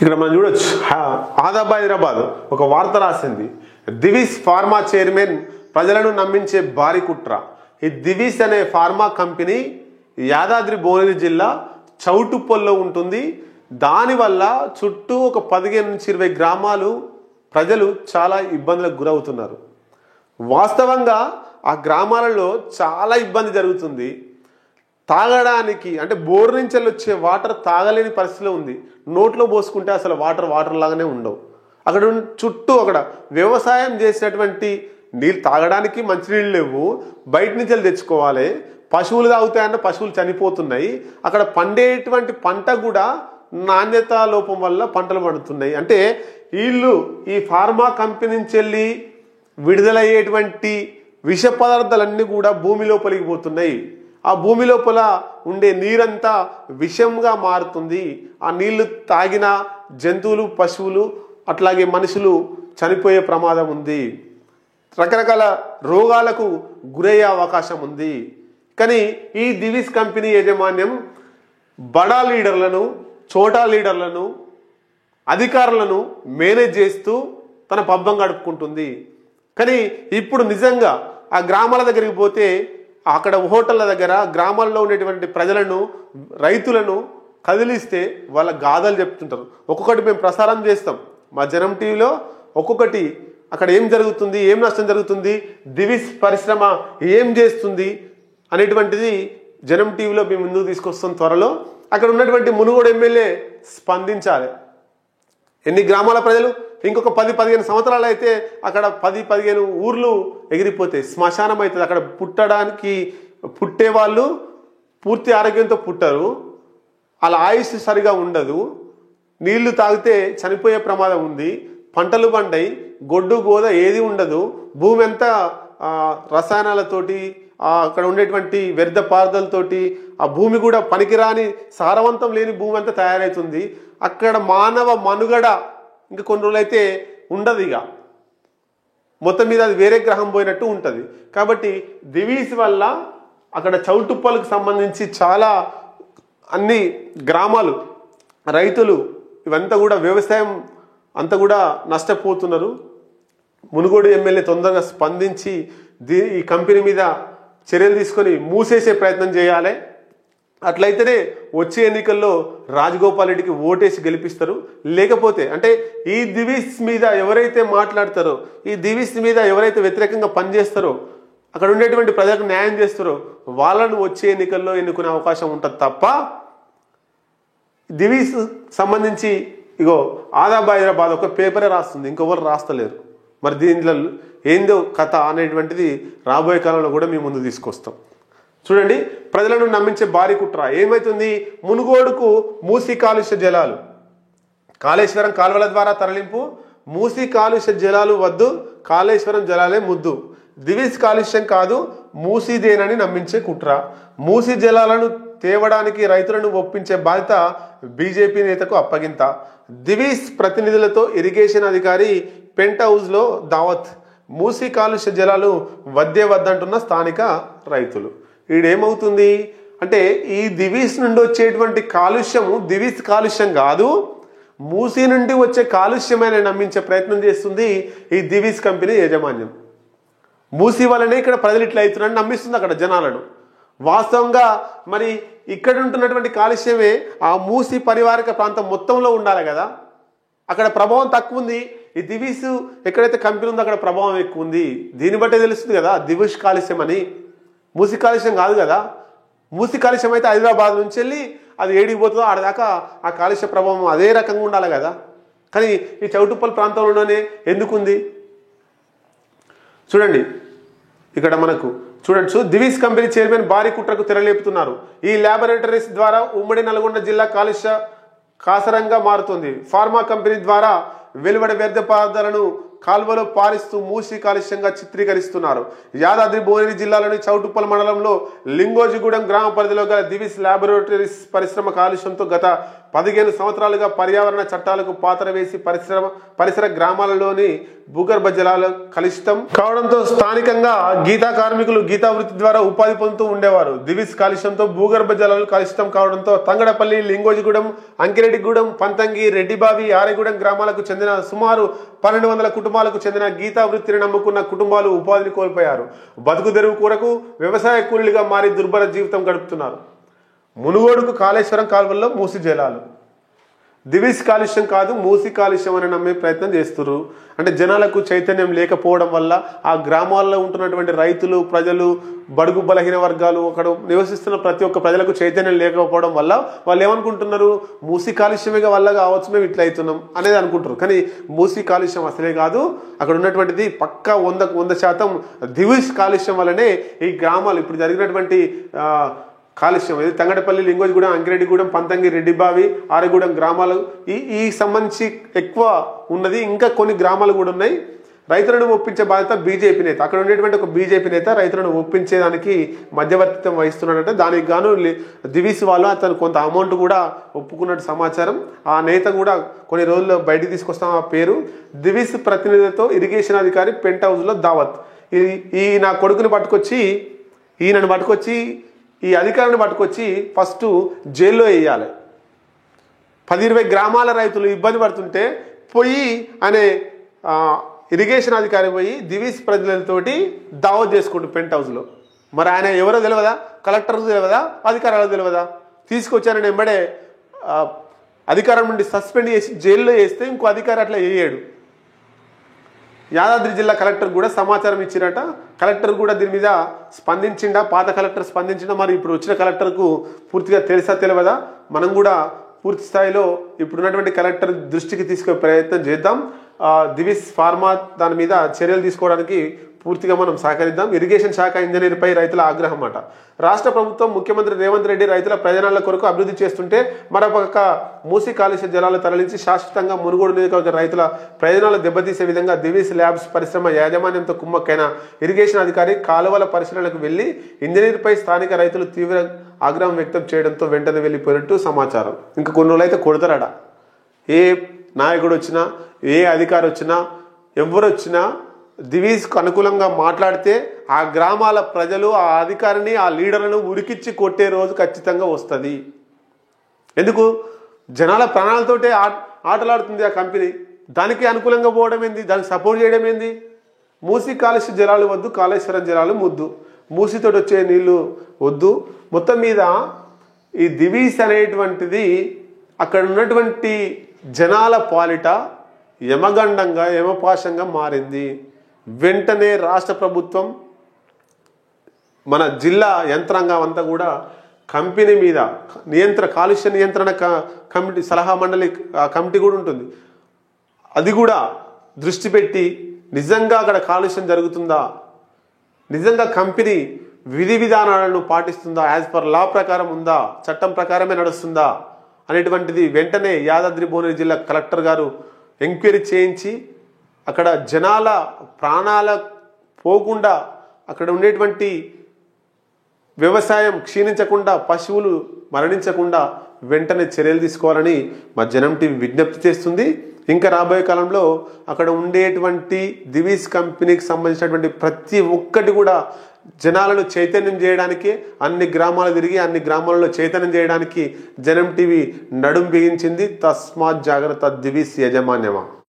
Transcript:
ఇక్కడ మనం చూడొచ్చు హైదరాబాద్ ఒక వార్త రాసింది. దివిస్ ఫార్మా చైర్మన్ ప్రజలను నమ్మించే భారీ కుట్ర. ఈ దివిస్ అనే ఫార్మా కంపెనీ యాదాద్రి భువనగిరి జిల్లా చౌటుప్పల్లో ఉంటుంది. దానివల్ల చుట్టూ ఒక 15 నుంచి 20 గ్రామాలు ప్రజలు చాలా ఇబ్బందులకు గురవుతున్నారు. వాస్తవంగా ఆ గ్రామాలలో చాలా ఇబ్బంది జరుగుతుంది. తాగడానికి అంటే బోర్ నుంచి వచ్చే వాటర్ తాగలేని పరిస్థితిలో ఉంది. నోట్లో పోసుకుంటే అసలు వాటర్ లాగానే ఉండవు. అక్కడ చుట్టూ అక్కడ వ్యవసాయం చేసినటువంటి నీళ్ళు తాగడానికి మంచినీళ్ళు లేవు, బయట నుంచి తెచ్చుకోవాలి. పశువులు తాగుతాయన్న పశువులు చనిపోతున్నాయి. అక్కడ పండేటువంటి పంట కూడా నాణ్యత లోపం వల్ల పంటలు పండుతున్నాయి. అంటే వీళ్ళు ఈ ఫార్మా కంపెనీ నుంచి వెళ్ళి విడుదలయ్యేటువంటి విష పదార్థాలన్నీ కూడా భూమి లోపలికి పోతున్నాయి. ఆ భూమి లోపల ఉండే నీరంతా విషంగా మారుతుంది. ఆ నీళ్లు తాగిన జంతువులు, పశువులు, అట్లాగే మనుషులు చనిపోయే ప్రమాదం ఉంది. రకరకాల రోగాలకు గురయ్యే అవకాశం ఉంది. కానీ ఈ దివిస్ కంపెనీ యాజమాన్యం బడా లీడర్లను, చోటా లీడర్లను, అధికారులను మేనేజ్ చేస్తూ తన పబ్బం గడుపుకుంటుంది. కానీ ఇప్పుడు నిజంగా ఆ గ్రామాల దగ్గరికి పోతే అక్కడ హోటళ్ళ దగ్గర గ్రామాల్లో ఉండేటువంటి ప్రజలను, రైతులను కదిలిస్తే వాళ్ళ గాథలు చెప్తుంటారు. ఒక్కొక్కటి మేము ప్రసారం చేస్తాం మా జనం టీవీలో. ఒక్కొక్కటి అక్కడ ఏం జరుగుతుంది, ఏం నష్టం జరుగుతుంది, దివిస్ పరిశ్రమ ఏం చేస్తుంది అనేటువంటిది జనం టీవీలో మేము ముందుకు తీసుకొస్తాం త్వరలో. అక్కడ ఉన్నటువంటి మునుగోడు ఎమ్మెల్యే స్పందించాలి. ఎన్ని గ్రామాల ప్రజలు ఇంకొక 10-15 సంవత్సరాలు అయితే అక్కడ 10-15 ఊర్లు ఎగిరిపోతాయి, శ్మశానం అవుతుంది. అక్కడ పుట్టే వాళ్ళు పూర్తి ఆరోగ్యంతో పుట్టరు, వాళ్ళ ఆయుష్ సరిగా ఉండదు, నీళ్లు తాగితే చనిపోయే ప్రమాదం ఉంది, పంటలు పండాయి, గొడ్డు గోద ఏది ఉండదు, భూమి అంతా రసాయనాలతోటి, అక్కడ ఉండేటువంటి వ్యర్థ పారుదలతోటి ఆ భూమి కూడా పనికిరాని సారవంతం లేని భూమి అంతా తయారవుతుంది. అక్కడ మానవ మనుగడ ఇంకా కొన్ని రోజులైతే ఉండదు. ఇక మొత్తం మీద అది వేరే గ్రహం పోయినట్టు ఉంటుంది. కాబట్టి దివీస్ వల్ల అక్కడ చౌటుప్పలకు సంబంధించి చాలా అన్ని గ్రామాలు, రైతులు ఇవంతా కూడా వ్యవసాయం అంతా కూడా నష్టపోతున్నారు. మునుగోడు ఎమ్మెల్యే తొందరగా స్పందించి ఈ కంపెనీ మీద చర్యలు తీసుకొని మూసేసే ప్రయత్నం చేయాలి. అట్లయితేనే వచ్చే ఎన్నికల్లో రాజగోపాల్ రెడ్డికి ఓటేసి గెలిపిస్తారు. లేకపోతే అంటే ఈ దివిస్ మీద ఎవరైతే మాట్లాడతారో, ఈ దివిస్ మీద ఎవరైతే వ్యతిరేకంగా పనిచేస్తారో, అక్కడ ఉండేటువంటి ప్రజలకు న్యాయం చేస్తారో వాళ్ళను వచ్చే ఎన్నికల్లో ఎన్నుకునే అవకాశం ఉంటుంది తప్ప దివిస్ సంబంధించి ఇగో హైదరాబాద్ ఒక పేపరే రాస్తుంది, ఇంకొకరు రాస్తలేరు. మరి దీంట్లో ఏందో కథ అనేటువంటిది రాబోయే కాలంలో కూడా మేము ముందు తీసుకొస్తాం. చూడండి, ప్రజలను నమ్మించే భారీ కుట్ర ఏమవుతుంది. మునుగోడుకు మూసీ కాలుష్య జలాలు, కాళేశ్వరం కాలువల ద్వారా తరలింపు, మూసీ కాలుష్య జలాలు వద్దు, కాళేశ్వరం జలాలే ముద్దు, దివిస్ కాలుష్యం కాదు మూసీదేనని నమ్మించే కుట్ర. మూసీ జలాలను తేవడానికి రైతులను ఒప్పించే బాధ్యత బీజేపీ నేతకు అప్పగింత. దివిస్ ప్రతినిధులతో ఇరిగేషన్ అధికారి పెంట్ హౌస్లో దావత్. మూసీ కాలుష్య జలాలు వద్దంటున్న స్థానిక రైతులు. ఈడేమవుతుంది అంటే ఈ దివిస్ నుండి వచ్చేటువంటి కాలుష్యము దివిస్ కాలుష్యం కాదు, మూసీ నుండి వచ్చే కాలుష్యమైన నమ్మించే ప్రయత్నం చేస్తుంది ఈ దివిస్ కంపెనీ యాజమాన్యం. మూసీ వల్లనే ఇక్కడ ప్రజలు ఇట్లా అవుతున్నారని నమ్మిస్తుంది అక్కడ జనాలను. వాస్తవంగా మరి ఇక్కడ ఉంటున్నటువంటి కాలుష్యమే ఆ మూసీ పరివారిక ప్రాంతం మొత్తంలో ఉండాలి కదా. అక్కడ ప్రభావం తక్కువ ఉంది. ఈ దివిస్ ఎక్కడైతే కంపెనీ ఉందో అక్కడ ప్రభావం ఎక్కువ ఉంది. దీన్ని బట్టే తెలుస్తుంది కదా దివిస్ కాలుష్యం అని. మూసీ కాలుష్యం కాదు కదా. మూసీ కాలుష్యం అయితే హైదరాబాద్ నుంచి వెళ్ళి అది ఏడికి పోతుందో ఆడదాకా ఆ కాలుష్య ప్రభావం అదే రకంగా ఉండాలి కదా. కానీ ఈ చౌటుప్పల్ ప్రాంతంలోనే ఎందుకుంది చూడండి. ఇక్కడ మనకు చూడొచ్చు, దివిస్ కంపెనీ చైర్మన్ భారీ కుట్రకు తెరలేపుతున్నారు. ఈ ల్యాబొరేటరీస్ ద్వారా ఉమ్మడి నల్గొండ జిల్లా కాలుష్య కాసరంగా మారుతుంది. ఫార్మా కంపెనీ ద్వారా వెలువడే వ్యర్థ పదార్థాలను కాల్వలో పారిస్తూ మూసీ కాలుష్యంగా చిత్రీకరిస్తున్నారు. యాదాద్రి భువనగిరి జిల్లాలోని చౌటుప్పల్ మండలంలో లింగోజిగూడెం గ్రామ పరిధిలో గల దివిస్ ల్యాబొరేటరీస్ పరిశ్రమ కాలుష్యంతో గత 15 సంవత్సరాలుగా పర్యావరణ చట్టాలకు పాతర వేసి పరిసర గ్రామాలలోని భూగర్భ జలాలు కలుషితం కావడంతో స్థానికంగా గీతా కార్మికులు గీతా వృత్తి ద్వారా ఉపాధి పొందుతూ ఉండేవారు. దివిస్ కాలుష్యంతో భూగర్భ జలాలు కలుషితం కావడంతో తంగడపల్లి, లింగోజిగూడెం, అంకిరెడ్డిగూడెం, పంతంగి, రెడ్డిబావి, ఆరెగూడెం గ్రామాలకు చెందిన సుమారు 1200 కుటుంబాలకు చెందిన గీతా వృత్తిని నమ్ముకున్న కుటుంబాలు ఉపాధిని కోల్పోయారు. బతుకు తెరువు కొరకు వ్యవసాయ కూలీలుగా మారి దుర్భర జీవితం గడుపుతున్నారు. మునుగోడుకు కాళేశ్వరం కాలువల్లో మూసి జలాలు. దివిస్ కాలుష్యం కాదు, మూసి కాలుష్యం అని నమ్మే ప్రయత్నం చేస్తున్నారు. అంటే జనాలకు చైతన్యం లేకపోవడం వల్ల ఆ గ్రామాల్లో ఉంటున్నటువంటి రైతులు, ప్రజలు, బడుగు బలహీన వర్గాలు, అక్కడ నివసిస్తున్న ప్రతి ఒక్క ప్రజలకు చైతన్యం లేకపోవడం వల్ల వాళ్ళు ఏమనుకుంటున్నారు, మూసి కాలుష్యమే వల్ల కావచ్చు మేము ఇట్లా అవుతున్నాం అనేది అనుకుంటారు. కానీ మూసి కాలుష్యం అసలే కాదు, అక్కడ ఉన్నటువంటిది పక్కా 100% దివిస్ కాలుష్యం వల్లనే ఈ గ్రామాలు ఇప్పుడు జరిగినటువంటి కాలుష్యం ఇది తంగడపల్లి, లింగోజిగూడెం, అంకిరెడ్డిగూడెం, పంతంగి, రెడ్డిబావి, ఆరెగూడెం గ్రామాలు ఈ సంబంధించి ఎక్కువ ఉన్నది. ఇంకా కొన్ని గ్రామాలు కూడా ఉన్నాయి. రైతులను ఒప్పించే బాధ్యత బీజేపీ నేత, అక్కడ ఉండేటువంటి ఒక బీజేపీ నేత రైతులను ఒప్పించేదానికి మధ్యవర్తిత్వం వహిస్తున్నాడంటే దానికి గాను దివిస్ వాళ్ళు అతను కొంత అమౌంట్ కూడా ఒప్పుకున్నట్టు సమాచారం. ఆ నేత కూడా కొన్ని రోజుల్లో బయటికి తీసుకొస్తాం. ఆ పేరు దివిస్ ప్రతినిధులతో ఇరిగేషన్ అధికారి పెంట్ హౌస్లో దావత్. నా కొడుకుని పట్టుకొచ్చి ఈయనను పట్టుకొచ్చి ఈ అధికారాన్ని పట్టుకొచ్చి ఫస్ట్ జైల్లో వేయాలి. 10-20 గ్రామాల రైతులు ఇబ్బంది పడుతుంటే పోయి అనే ఇరిగేషన్ అధికారి పోయి దివిస్ ప్రజలతోటి దావత్ చేసుకుంటూ పెంట్ హౌస్లో. మరి ఆయన ఎవరో తెలియదా, కలెక్టర్కు తెలియదా, అధికారులకు తెలియదా? తీసుకొచ్చారని వెంబడే అధికారం నుండి సస్పెండ్ చేసి జైల్లో వేస్తే ఇంకో అధికారి అట్లా వేయడు. యాదాద్రి జిల్లా కలెక్టర్ కూడా సమాచారం ఇచ్చిరట. కలెక్టర్ కూడా దీని మీద స్పందించిండా, పాత కలెక్టర్ స్పందించిండా, మరి ఇప్పుడు వచ్చిన కలెక్టర్కు పూర్తిగా తెలుసా తెలియదా? మనం కూడా పూర్తి స్థాయిలో ఇప్పుడున్నటువంటి కలెక్టర్ దృష్టికి తీసుకునే ప్రయత్నం చేద్దాం. దివిస్ ఫార్మా దాని మీద చర్యలు తీసుకోవడానికి పూర్తిగా మనం సహకరిద్దాం. ఇరిగేషన్ శాఖ ఇంజనీర్పై రైతుల ఆగ్రహం అట. రాష్ట్ర ప్రభుత్వం ముఖ్యమంత్రి రేవంత్ రెడ్డి రైతుల ప్రయోజనాల కొరకు అభివృద్ధి చేస్తుంటే మరొక మూసి కాలుష్య జలాలు తరలించి శాశ్వతంగా మునుగోడు నియోజకవర్గ రైతుల ప్రయోజనాలు దెబ్బతీసే విధంగా దివిస్ ల్యాబ్స్ పరిశ్రమ యాజమాన్యంతో కుమ్మక్కైన ఇరిగేషన్ అధికారి కాలువల పరిశీలనకు వెళ్లి ఇంజనీర్పై స్థానిక రైతులు తీవ్ర ఆగ్రహం వ్యక్తం చేయడంతో వెంటనే వెళ్లిపోయినట్టు సమాచారం. ఇంకా కొన్ని రోజులు అయితే కొడతారట. ఏ నాయకుడు వచ్చినా, ఏ అధికారి వచ్చినా, ఎవరు వచ్చినా దివిస్కు అనుకూలంగా మాట్లాడితే ఆ గ్రామాల ప్రజలు ఆ అధికారిని, ఆ లీడర్లను ఉరికిచ్చి కొట్టే రోజు ఖచ్చితంగా వస్తుంది. ఎందుకు? జనాల ప్రాణాలతోటే ఆటలాడుతుంది ఆ కంపెనీ. దానికి అనుకూలంగా పోవడం ఏంది, దానికి సపోర్ట్ చేయడం ఏంది? మూసి కాలుష్య జలాలు వద్దు, కాళేశ్వరం జలాలు ముద్దు, మూసితోటి వచ్చే నీళ్లు వద్దు. మొత్తం మీద ఈ దివిస్ అనేటువంటిది అక్కడ ఉన్నటువంటి జనాల పాలిట యమగండంగా, యమపాశంగా మారింది. వెంటనే రాష్ట్ర ప్రభుత్వం, మన జిల్లా యంత్రాంగం అంతా కూడా కంపెనీ మీద కాలుష్య నియంత్రణ కమిటీ, సలహా మండలి కమిటీ కూడా ఉంటుంది. అది కూడా దృష్టి పెట్టి నిజంగా అక్కడ కాలుష్యం జరుగుతుందా, నిజంగా కంపెనీ విధి విధానాలను పాటిస్తుందా, యాజ్ పర్ లా ప్రకారం ఉందా, చట్టం ప్రకారమే నడుస్తుందా అనేటువంటిది వెంటనే యాదాద్రి భువనగిరి జిల్లా కలెక్టర్ గారు ఎంక్వైరీ చేయించి అక్కడ జనాల ప్రాణాల పోకుండా, అక్కడ ఉండేటువంటి వ్యవసాయం క్షీణించకుండా, పశువులు మరణించకుండా వెంటనే చర్యలు తీసుకోవాలని మా జనం టీవీ విజ్ఞప్తి చేస్తుంది. ఇంకా రాబోయే కాలంలో అక్కడ ఉండేటువంటి దివిస్ కంపెనీకి సంబంధించినటువంటి ప్రతి ఒక్కటి కూడా జనాలను చైతన్యం చేయడానికి అన్ని గ్రామాలు తిరిగి అన్ని గ్రామాలలో చైతన్యం చేయడానికి జనం టీవీ నడుం బిగించింది. తస్మాత్ జాగ్రత్త దివిస్ యాజమాన్యమా.